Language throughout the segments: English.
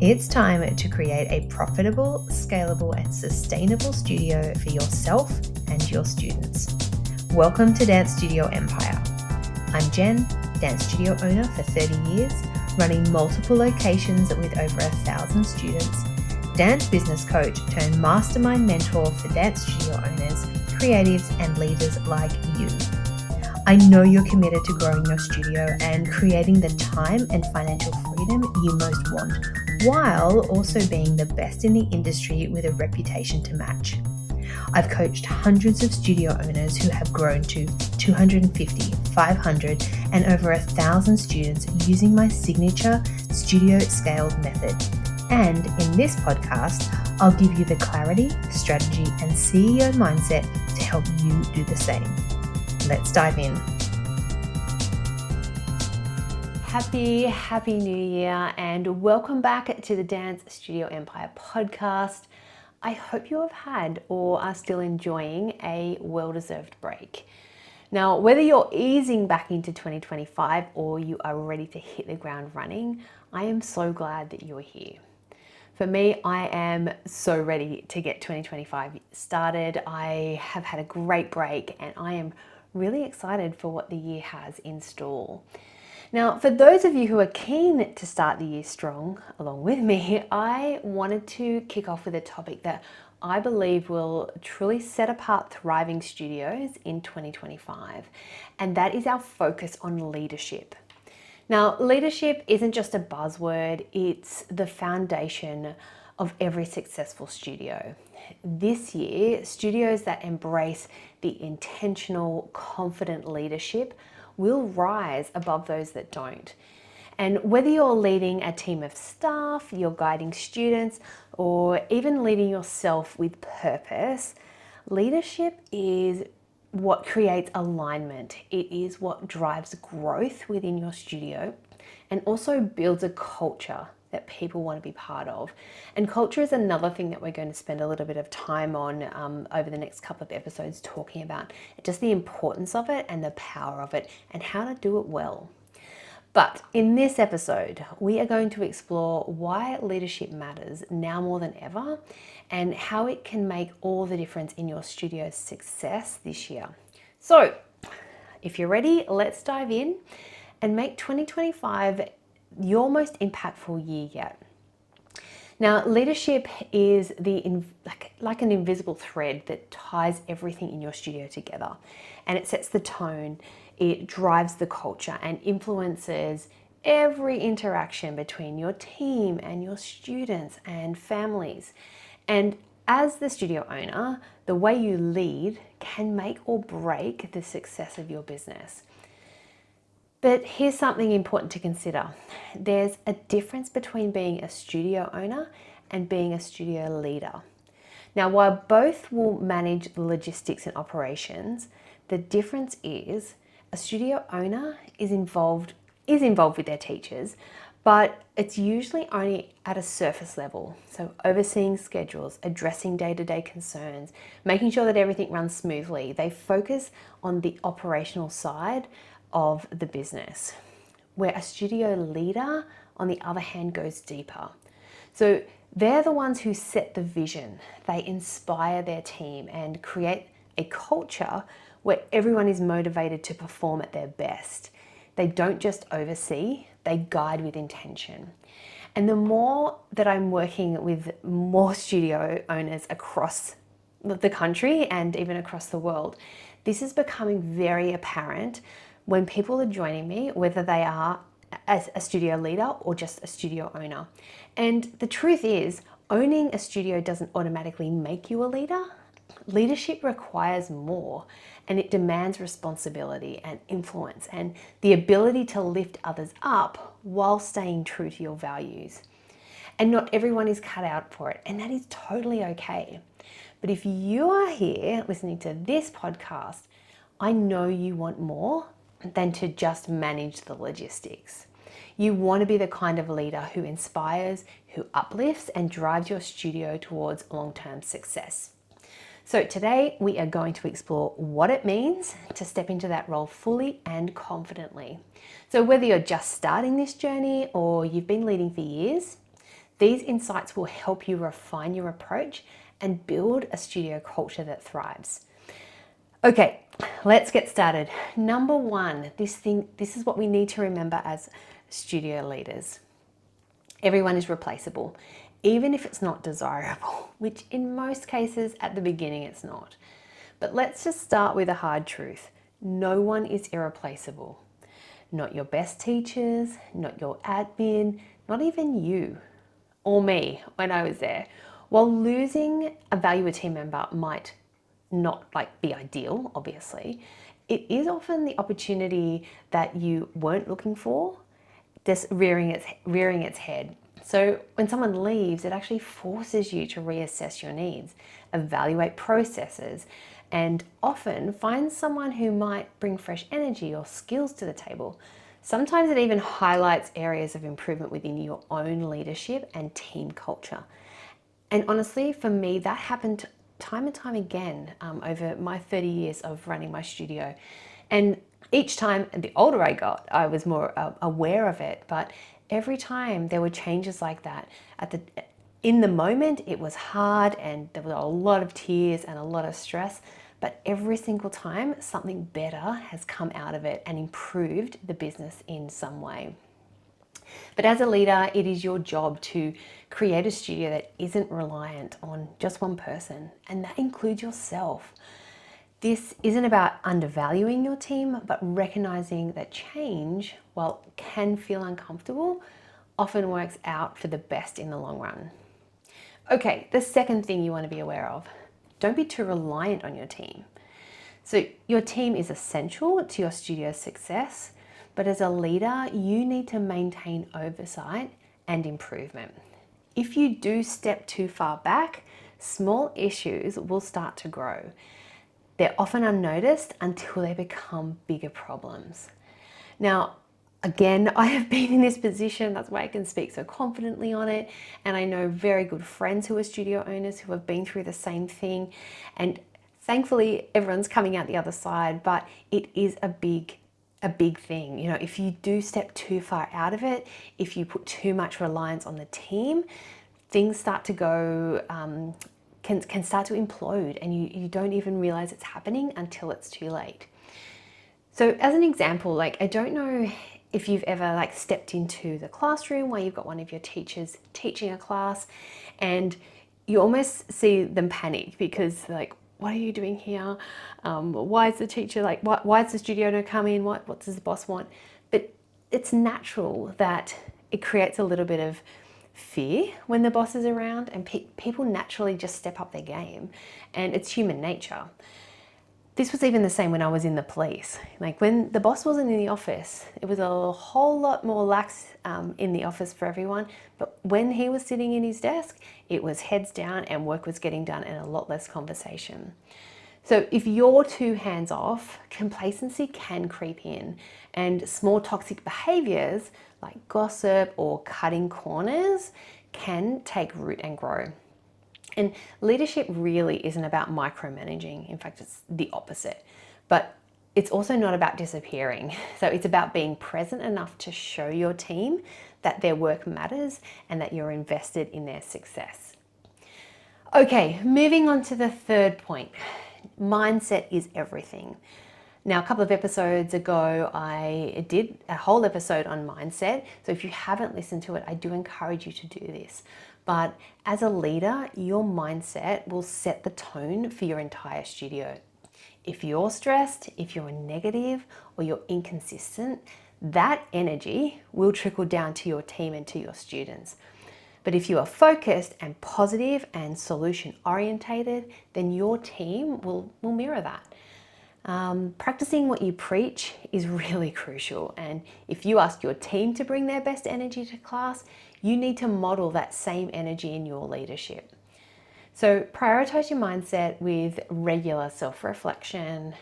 It's time to create a profitable, scalable, and sustainable studio for yourself and your students. Welcome to Dance Studio Empire. I'm Jen, dance studio owner for 30 years, running multiple locations with over 1,000 students, dance business coach turned mastermind mentor for dance studio owners, creatives, and leaders like you. I know you're committed to growing your studio and creating the time and financial freedom you most want, while also being the best in the industry with a reputation to match. I've coached hundreds of studio owners who have grown to 250, 500, and over 1,000 students using my signature studio scaled method. And in this podcast, I'll give you the clarity, strategy, and CEO mindset to help you do the same. Let's dive in. Happy New Year, and welcome back to the Dance Studio Empire podcast. I hope you have had or are still enjoying a well-deserved break. Now, whether you're easing back into 2025 or you are ready to hit the ground running, I am so glad that you're here. For me, I am so ready to get 2025 started. I have had a great break and I am really excited for what the year has in store. Now, for those of you who are keen to start the year strong along with me, I wanted to kick off with a topic that I believe will truly set apart thriving studios in 2025, and that is our focus on leadership. Now, leadership isn't just a buzzword, it's the foundation of every successful studio. This year, studios that embrace the intentional, confident leadership will rise above those that don't. And whether you're leading a team of staff, you're guiding students, or even leading yourself with purpose, leadership is what creates alignment. It is what drives growth within your studio and also builds a culture that people want to be part of. And culture is another thing that we're going to spend a little bit of time on over the next couple of episodes, talking about just the importance of it and the power of it and how to do it well. But in this episode, we are going to explore why leadership matters now more than ever and how it can make all the difference in your studio's success this year. So if you're ready, let's dive in and make 2025 your most impactful year yet. Now, leadership is like an invisible thread that ties everything in your studio together, and it sets the tone, it drives the culture and influences every interaction between your team and your students and families. And as the studio owner, the way you lead can make or break the success of your business. But here's something important to consider. There's a difference between being a studio owner and being a studio leader. Now, while both will manage the logistics and operations, the difference is a studio owner is involved with their teachers, but it's usually only at a surface level. So overseeing schedules, addressing day-to-day concerns, making sure that everything runs smoothly. They focus on the operational side of the business, where a studio leader, on the other hand, goes deeper. So they're the ones who set the vision. They inspire their team and create a culture where everyone is motivated to perform at their best. They don't just oversee, they guide with intention. And the more that I'm working with more studio owners across the country and even across the world, this is becoming very apparent when people are joining me, whether they are as a studio leader or just a studio owner. And the truth is, owning a studio doesn't automatically make you a leader. Leadership requires more, and it demands responsibility and influence and the ability to lift others up while staying true to your values. And not everyone is cut out for it, and that is totally okay. But if you are here listening to this podcast, I know you want more than to just manage the logistics. You want to be the kind of leader who inspires, who uplifts, and drives your studio towards long-term success. So today we are going to explore what it means to step into that role fully and confidently. So whether you're just starting this journey or you've been leading for years, These insights will help you refine your approach and build a studio culture that thrives. Okay, let's get started. Number one, this is what we need to remember as studio leaders. Everyone is replaceable, even if it's not desirable, which in most cases at the beginning it's not. But let's just start with a hard truth. No one is irreplaceable. Not your best teachers, not your admin, not even you or me when I was there. While losing a valuable team member might not be ideal, obviously, it is often the opportunity that you weren't looking for, just rearing its head. So when someone leaves, it actually forces you to reassess your needs, evaluate processes, and often find someone who might bring fresh energy or skills to the table. Sometimes it even highlights areas of improvement within your own leadership and team culture. And honestly, for me, that happened time and time again over my 30 years of running my studio. And each time, the older I got, I was more aware of it. But every time there were changes like that, in the moment, it was hard and there was a lot of tears and a lot of stress. But every single time, something better has come out of it and improved the business in some way. But as a leader, it is your job to create a studio that isn't reliant on just one person, and that includes yourself. This isn't about undervaluing your team, but recognizing that change, while it can feel uncomfortable, often works out for the best in the long run. Okay, the second thing you want to be aware of, don't be too reliant on your team. So your team is essential to your studio's success, but as a leader, you need to maintain oversight and improvement. If you do step too far back, small issues will start to grow. They're often unnoticed until they become bigger problems. Now, again, I have been in this position, that's why I can speak so confidently on it. And I know very good friends who are studio owners who have been through the same thing. And thankfully, everyone's coming out the other side, but it is a big thing. You know, if you do step too far out of it, if you put too much reliance on the team, things start to go, can start to implode, and you don't even realize it's happening until it's too late. So as an example, I don't know if you've ever stepped into the classroom where you've got one of your teachers teaching a class and you almost see them panic because what are you doing here? Why is the teacher why is the studio owner come in? What does the boss want? But it's natural that it creates a little bit of fear when the boss is around, and people naturally just step up their game, and it's human nature. This was even the same when I was in the police. When the boss wasn't in the office, it was a whole lot more lax in the office for everyone. But when he was sitting in his desk, it was heads down and work was getting done and a lot less conversation. So if you're too hands off, complacency can creep in, and small toxic behaviors like gossip or cutting corners can take root and grow. And leadership really isn't about micromanaging. In fact, it's the opposite. But it's also not about disappearing. So it's about being present enough to show your team that their work matters and that you're invested in their success. Okay, moving on to the third point. Mindset is everything. Now, a couple of episodes ago, I did a whole episode on mindset. So if you haven't listened to it, I do encourage you to do this. But as a leader, your mindset will set the tone for your entire studio. If you're stressed, if you're negative, or you're inconsistent, that energy will trickle down to your team and to your students. But if you are focused and positive and solution orientated, then your team will mirror that. Practicing what you preach is really crucial, and if you ask your team to bring their best energy to class, you need to model that same energy in your leadership. So prioritize your mindset with regular self-reflection,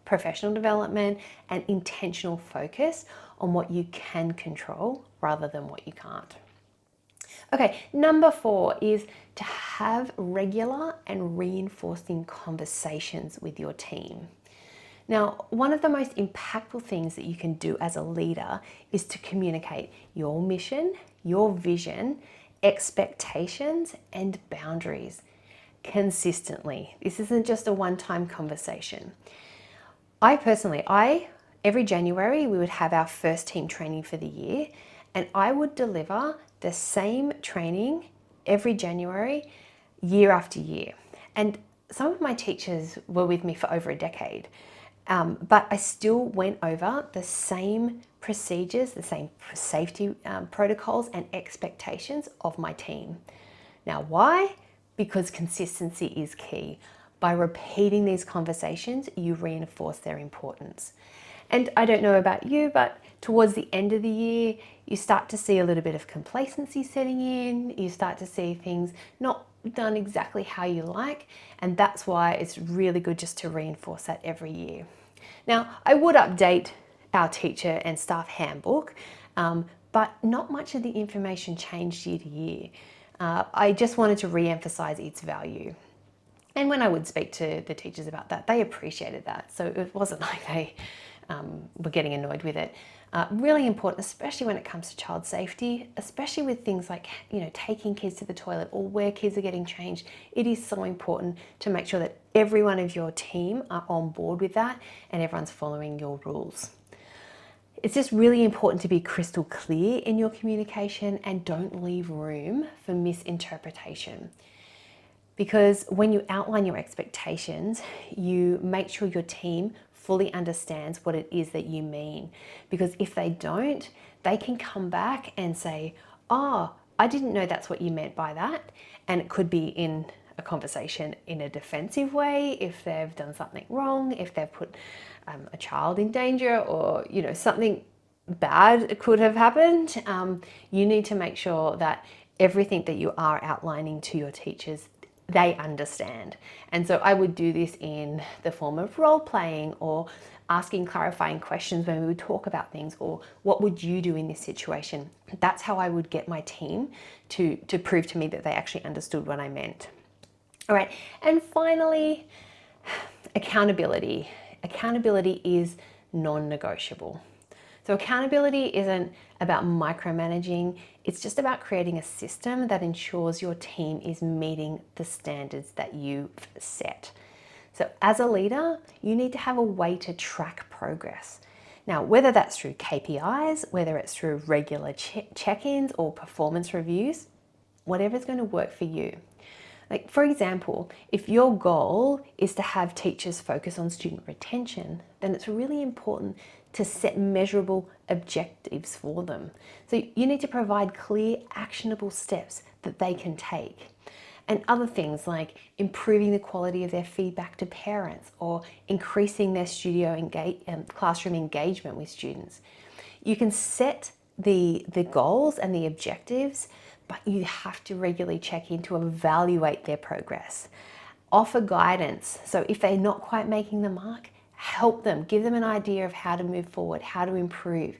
professional development, and intentional focus on what you can control rather than what you can't. Okay, number 4 is to have regular and reinforcing conversations with your team. Now, one of the most impactful things that you can do as a leader is to communicate your mission, your vision, expectations and boundaries consistently. This isn't just a one-time conversation. Every January, we would have our first team training for the year, and I would deliver the same training every January, year after year. And some of my teachers were with me for over a decade, but I still went over the same procedures, the same safety protocols and expectations of my team. Now, why? Because consistency is key. By repeating these conversations, you reinforce their importance. And I don't know about you, but towards the end of the year, you start to see a little bit of complacency setting in. You start to see things not done exactly how you like. And that's why it's really good just to reinforce that every year. Now, I would update our teacher and staff handbook, but not much of the information changed year to year. I just wanted to re-emphasize its value. And when I would speak to the teachers about that, they appreciated that. So it wasn't like they were getting annoyed with it. Really important, especially when it comes to child safety, especially with things like, taking kids to the toilet or where kids are getting changed. It is so important to make sure that everyone of your team are on board with that and everyone's following your rules. It's just really important to be crystal clear in your communication and don't leave room for misinterpretation. Because when you outline your expectations, you make sure your team fully understands what it is that you mean. Because if they don't, they can come back and say, "Oh, I didn't know that's what you meant by that." And it could be in a conversation in a defensive way if they've done something wrong, if they've put a child in danger, or something bad could have happened. You need to make sure that everything that you are outlining to your teachers, they understand. And so I would do this in the form of role playing or asking clarifying questions when we would talk about things, or what would you do in this situation? That's how I would get my team to prove to me that they actually understood what I meant. All right, and finally, accountability. Accountability is non-negotiable. So accountability isn't about micromanaging, it's just about creating a system that ensures your team is meeting the standards that you've set. So as a leader, you need to have a way to track progress. Now, whether that's through KPIs, whether it's through regular check-ins or performance reviews, whatever's going to work for you. Like, for example, if your goal is to have teachers focus on student retention, then it's really important to set measurable objectives for them. So you need to provide clear, actionable steps that they can take. And other things like improving the quality of their feedback to parents or increasing their classroom engagement with students. You can set the goals and the objectives, but you have to regularly check in to evaluate their progress. Offer guidance. So if they're not quite making the mark, help them, give them an idea of how to move forward, how to improve,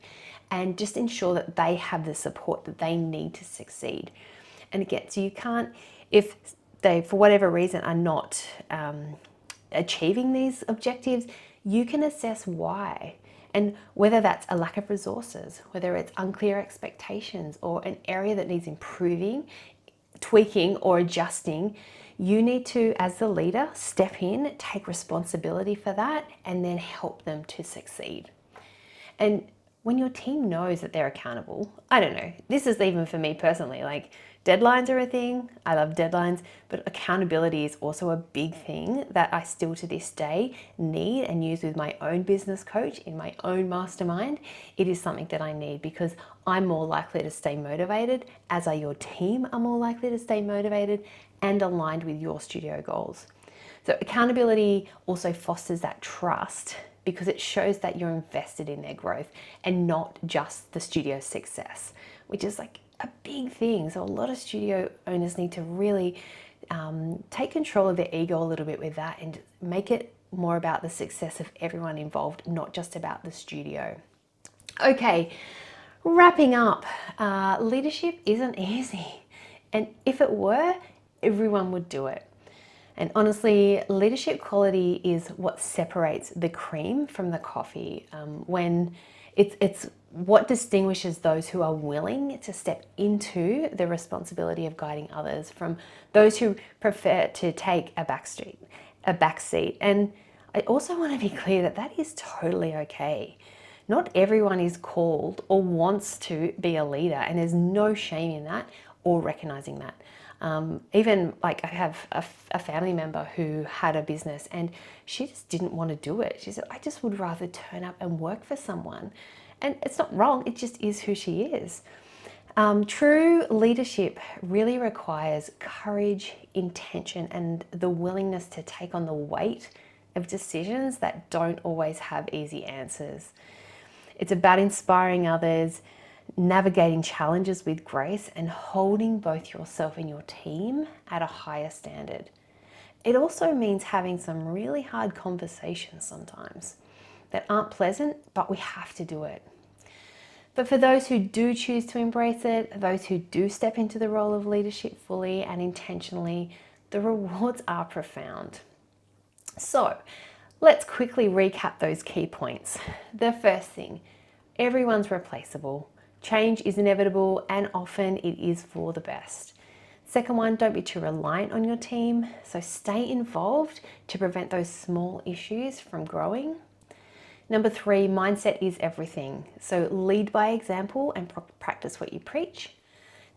and just ensure that they have the support that they need to succeed. And again, so you can't, if they, for whatever reason, are not achieving these objectives, you can assess why. And whether that's a lack of resources, whether it's unclear expectations or an area that needs improving, tweaking or adjusting, you need to, as the leader, step in, take responsibility for that, and then help them to succeed. And when your team knows that they're accountable, I don't know, this is even for me personally, like deadlines are a thing. I love deadlines, but accountability is also a big thing that I still to this day need and use with my own business coach in my own mastermind. It is something that I need because I'm more likely to stay motivated, as are your team are more likely to stay motivated and aligned with your studio goals. So accountability also fosters that trust because it shows that you're invested in their growth and not just the studio's success, which is like a big thing. So a lot of studio owners need to really take control of their ego a little bit with that and make it more about the success of everyone involved, not just about the studio. Okay, wrapping up, leadership isn't easy. And if it were, everyone would do it. And honestly, leadership quality is what separates the cream from the coffee. When It's what distinguishes those who are willing to step into the responsibility of guiding others from those who prefer to take a back seat. And I also want to be clear that that is totally okay. Not everyone is called or wants to be a leader, and there's no shame in that or recognizing that. Even like I have a family member who had a business and she just didn't want to do it. She said, I just would rather turn up and work for someone. And it's not wrong, it just is who she is. True leadership really requires courage, intention, and the willingness to take on the weight of decisions that don't always have easy answers. It's about inspiring others, navigating challenges with grace, and holding both yourself and your team at a higher standard. It also means having some really hard conversations sometimes that aren't pleasant, but we have to do it. But for those who do choose to embrace it, those who do step into the role of leadership fully and intentionally, the rewards are profound. So let's quickly recap those key points. The first thing, everyone's replaceable. Change is inevitable and often it is for the best. Second one, don't be too reliant on your team. So stay involved to prevent those small issues from growing. Number 3, mindset is everything. So lead by example and practice what you preach.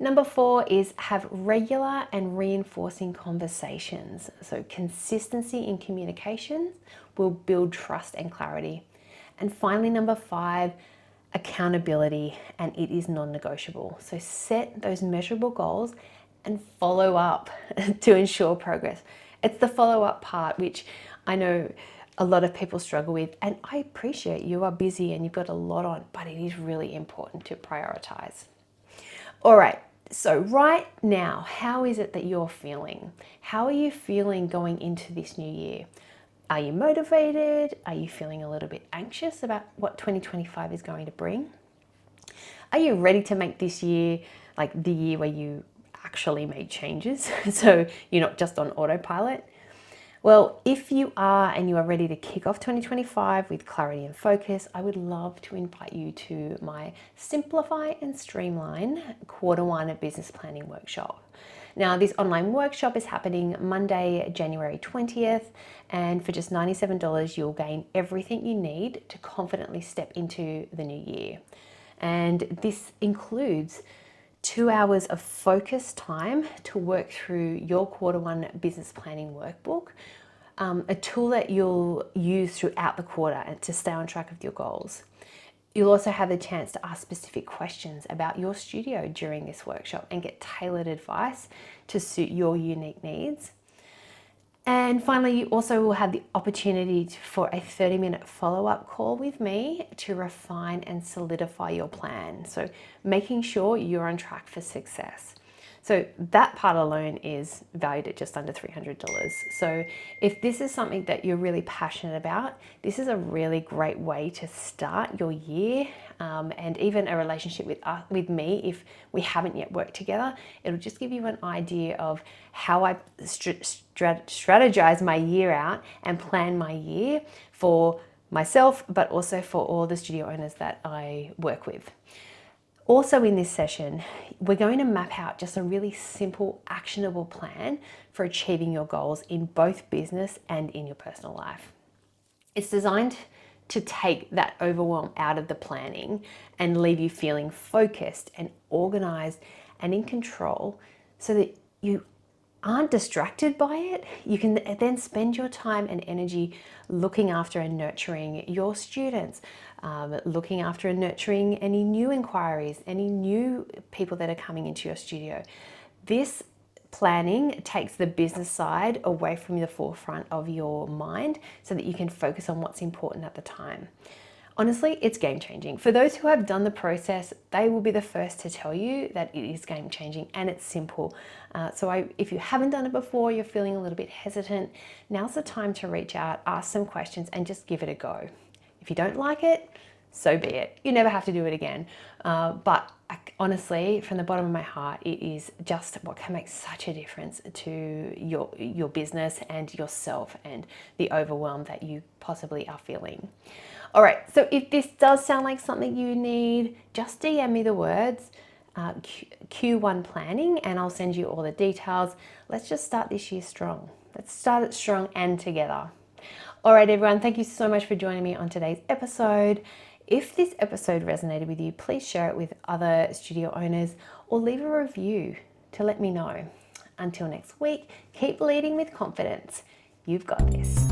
Number 4 is have regular and reinforcing conversations. So consistency in communication will build trust and clarity. And finally, number 5, accountability, and it is non-negotiable. So set those measurable goals and follow up to ensure progress. It's the follow-up part which I know a lot of people struggle with, and I appreciate you are busy and you've got a lot on, but it is really important to prioritize. All right, so right now, how is it that you're feeling? How are you feeling going into this new year? Are you motivated? Are you feeling a little bit anxious about what 2025 is going to bring? Are you ready to make this year like the year where you actually make changes so you're not just on autopilot? Well, if you are and you are ready to kick off 2025 with clarity and focus, I would love to invite you to my Simplify and Streamline Q1 Business Planning Workshop. Now, this online workshop is happening Monday, January 20th, and for just $97, you'll gain everything you need to confidently step into the new year. And this includes 2 hours of focused time to work through your Q1 business planning workbook, a tool that you'll use throughout the quarter and to stay on track with your goals. You'll also have the chance to ask specific questions about your studio during this workshop and get tailored advice to suit your unique needs. And finally, you also will have the opportunity for a 30-minute follow-up call with me to refine and solidify your plan. So making sure you're on track for success. So that part alone is valued at just under $300. So if this is something that you're really passionate about, this is a really great way to start your year, and even a relationship with me if we haven't yet worked together. It'll just give you an idea of how I strategize my year out and plan my year for myself, but also for all the studio owners that I work with. Also in this session, we're going to map out just a really simple, actionable plan for achieving your goals in both business and in your personal life. It's designed to take that overwhelm out of the planning and leave you feeling focused and organized and in control so that you aren't distracted by it. You can then spend your time and energy looking after and nurturing your students, looking after and nurturing any new inquiries, any new people that are coming into your studio. This planning takes the business side away from the forefront of your mind so that you can focus on what's important at the time. Honestly, it's game changing. For those who have done the process, they will be the first to tell you that it is game changing and it's simple. If you haven't done it before, you're feeling a little bit hesitant, now's the time to reach out, ask some questions and just give it a go. If you don't like it, so be it. You never have to do it again. But honestly, from the bottom of my heart, it is just what can make such a difference to your business and yourself and the overwhelm that you possibly are feeling. All right, so if this does sound like something you need, just DM me the words Q1 planning and I'll send you all the details. Let's just start this year strong. Let's start it strong and together. All right, everyone, thank you so much for joining me on today's episode. If this episode resonated with you, please share it with other studio owners or leave a review to let me know. Until next week, keep leading with confidence. You've got this.